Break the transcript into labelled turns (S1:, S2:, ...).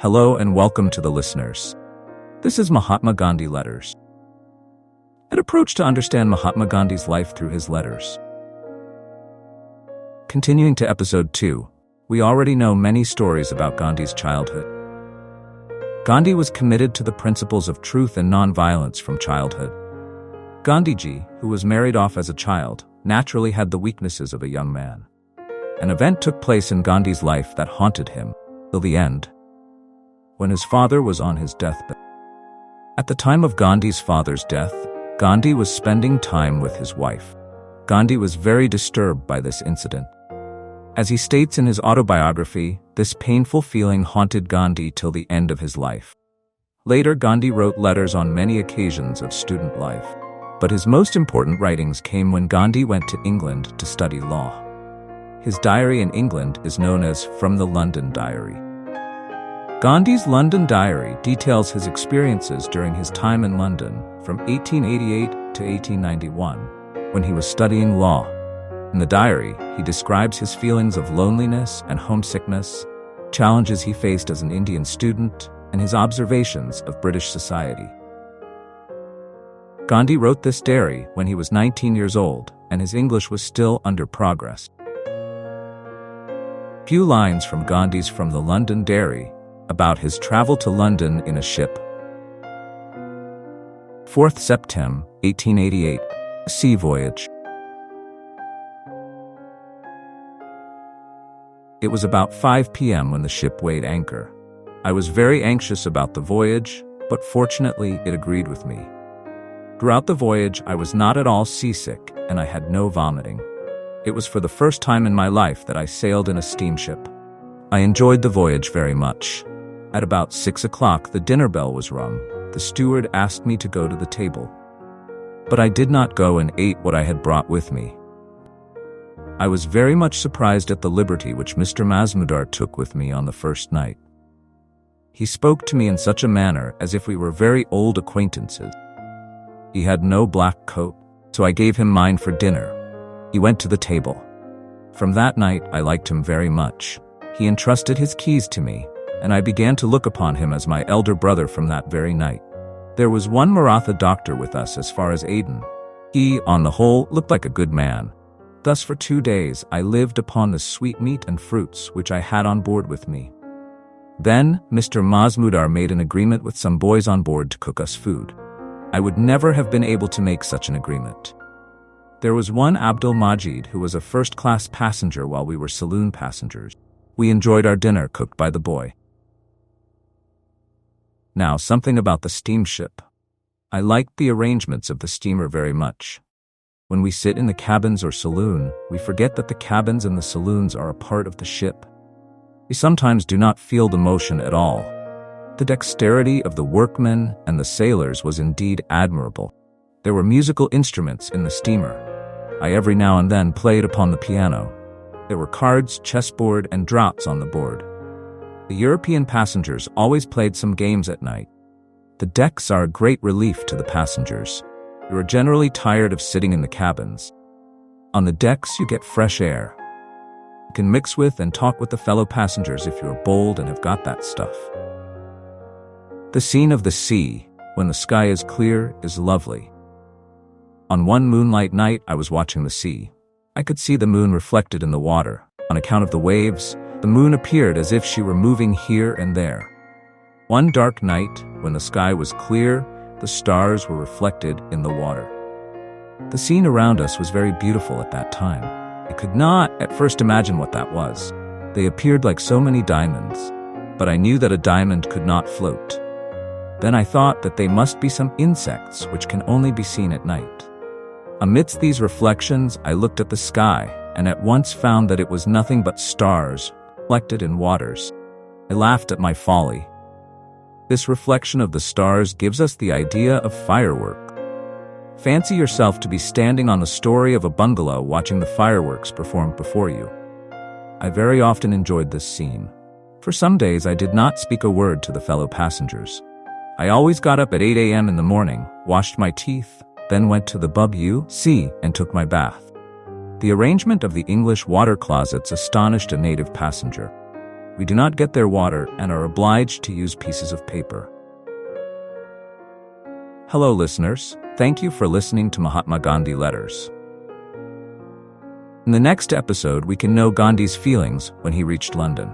S1: Hello and welcome to the listeners. This is Mahatma Gandhi Letters. An approach to understand Mahatma Gandhi's life through his letters. Continuing to episode 2, we already know many stories about Gandhi's childhood. Gandhi was committed to the principles of truth and nonviolence from childhood. Gandhiji, who was married off as a child, naturally had the weaknesses of a young man. An event took place in Gandhi's life that haunted him till the end, when his father was on his deathbed. At the time of Gandhi's father's death, Gandhi was spending time with his wife. Gandhi was very disturbed by this incident. As he states in his autobiography, this painful feeling haunted Gandhi till the end of his life. Later, Gandhi wrote letters on many occasions of student life, but his most important writings came when Gandhi went to England to study law. His diary in England is known as From the London Diary. Gandhi's London Diary details his experiences during his time in London from 1888 to 1891, when he was studying law. In the diary, he describes his feelings of loneliness and homesickness, challenges he faced as an Indian student, and his observations of British society. Gandhi wrote this diary when he was 19 years old, and his English was still under progress. Few lines from Gandhi's From the London Diary about his travel to London in a ship. 4th September, 1888, sea voyage. It was about 5 p.m. when the ship weighed anchor. I was very anxious about the voyage, but fortunately it agreed with me. Throughout the voyage, I was not at all seasick, and I had no vomiting. It was for the first time in my life that I sailed in a steamship. I enjoyed the voyage very much. At about 6 o'clock, the dinner bell was rung. The steward asked me to go to the table. But I did not go and ate what I had brought with me. I was very much surprised at the liberty which Mr. Mazmudar took with me on the first night. He spoke to me in such a manner as if we were very old acquaintances. He had no black coat, so I gave him mine for dinner. He went to the table. From that night, I liked him very much. He entrusted his keys to me, and I began to look upon him as my elder brother from that very night. There was one Maratha doctor with us as far as Aden. He, on the whole, looked like a good man. Thus for 2 days I lived upon the sweetmeat and fruits which I had on board with me. Then Mr. Mazmudar made an agreement with some boys on board to cook us food. I would never have been able to make such an agreement. There was one Abdul Majid who was a first-class passenger while we were saloon passengers. We enjoyed our dinner cooked by the boy. Now, something about the steamship. I liked the arrangements of the steamer very much. When we sit in the cabins or saloon, we forget that the cabins and the saloons are a part of the ship. We sometimes do not feel the motion at all. The dexterity of the workmen and the sailors was indeed admirable. There were musical instruments in the steamer. I every now and then played upon the piano. There were cards, chessboard, and draughts on the board. The European passengers always played some games at night. The decks are a great relief to the passengers. You are generally tired of sitting in the cabins. On the decks, you get fresh air. You can mix with and talk with the fellow passengers if you are bold and have got that stuff. The scene of the sea, when the sky is clear, is lovely. On one moonlight night, I was watching the sea. I could see the moon reflected in the water. On account of the waves, the moon appeared as if she were moving here and there. One dark night, when the sky was clear, the stars were reflected in the water. The scene around us was very beautiful at that time. I could not at first imagine what that was. They appeared like so many diamonds, but I knew that a diamond could not float. Then I thought that they must be some insects which can only be seen at night. Amidst these reflections, I looked at the sky and at once found that it was nothing but stars reflected in waters. I laughed at my folly. This reflection of the stars gives us the idea of firework. Fancy yourself to be standing on the story of a bungalow watching the fireworks performed before you. I very often enjoyed this scene. For some days I did not speak a word to the fellow passengers. I always got up at 8 a.m. in the morning, washed my teeth, then went to the WC and took my bath. The arrangement of the English water closets astonished a native passenger. We do not get their water and are obliged to use pieces of paper. Hello, listeners. Thank you for listening to Mahatma Gandhi Letters. In the next episode, we can know Gandhi's feelings when he reached London.